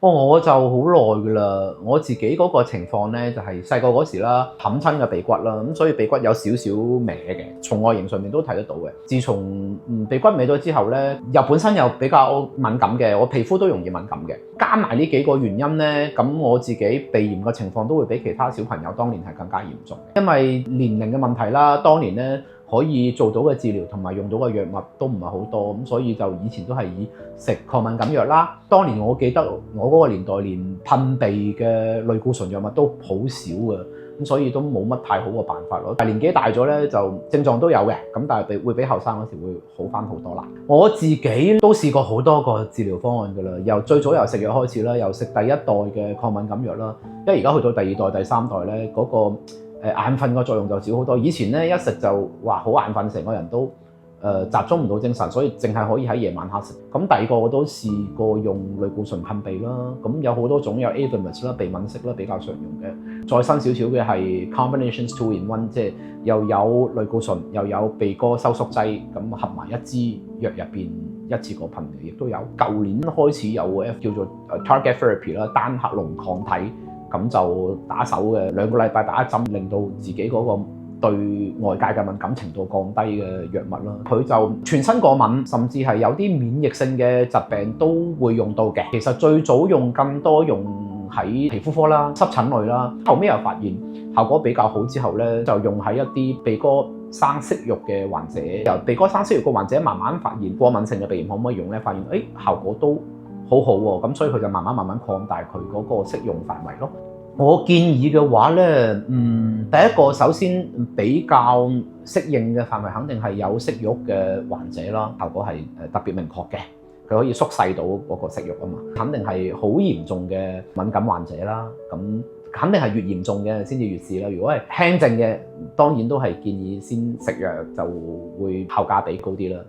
我就好耐噶啦，我自己嗰個情況咧就係細個嗰時啦，冚親嘅鼻骨啦，咁所以鼻骨有少少歪嘅，從外形上面都睇得到嘅。自從鼻骨歪咗之後咧，又本身又比較敏感嘅，我皮膚都容易敏感嘅，加埋呢幾個原因咧，咁我自己鼻炎嘅情況都會比其他小朋友當年係更加嚴重嘅，因為年齡嘅問題啦，當年咧，可以做到嘅治療同埋用到嘅藥物都唔係好多，咁所以就以前都係以食抗敏感藥啦。當年我記得我嗰個年代連噴鼻嘅類固醇藥物都好少嘅，咁所以都冇乜太好嘅辦法咯。但係年紀大咗咧，就症狀都有嘅，咁但係會比後生嗰時會好返好多啦。我自己都試過好多個治療方案㗎啦，由最早由食藥開始啦，由食第一代嘅抗敏感藥啦，因為而家去到第二代、第三代咧嗰個眼瞓個作用就少好多，以前咧一食就話好眼瞓，成個人都集中唔到精神，所以淨係可以喺夜晚黑食。咁第二個我都試過用類固醇噴鼻啦，咁有好多種，有 Avamys 啦、鼻敏適啦比較常用嘅。再新少少嘅係 Combinations 2-in-1，即係又有類固醇又有鼻哥收縮劑，咁合埋一支藥入邊一次過噴嘅，亦都有。舊年開始有個叫做 Target Therapy 啦，單克隆抗體。咁就打手嘅2個禮拜打一針，令到自己嗰個對外界嘅敏感程度降低嘅藥物啦。佢就全身過敏，甚至係有啲免疫性嘅疾病都會用到嘅。其實最早用更多用喺皮膚科啦、濕疹類啦，後尾又發現效果比較好之後咧，就用喺一啲鼻哥生息肉嘅患者。由鼻哥生息肉嘅患者慢慢發現過敏性嘅鼻炎可唔可以用咧？發現效果都好好喎，咁所以佢就慢慢擴大佢嗰個適用範圍咯。我建議嘅話咧，第一個首先比較適應嘅範圍肯定係有息肉嘅患者啦，效果係特別明確嘅，佢可以縮細到嗰個息肉啊嘛。肯定係好嚴重嘅敏感患者啦，咁肯定係越嚴重嘅先至越試啦。如果係輕症嘅，當然都係建議先食藥就會效價比高啲啦。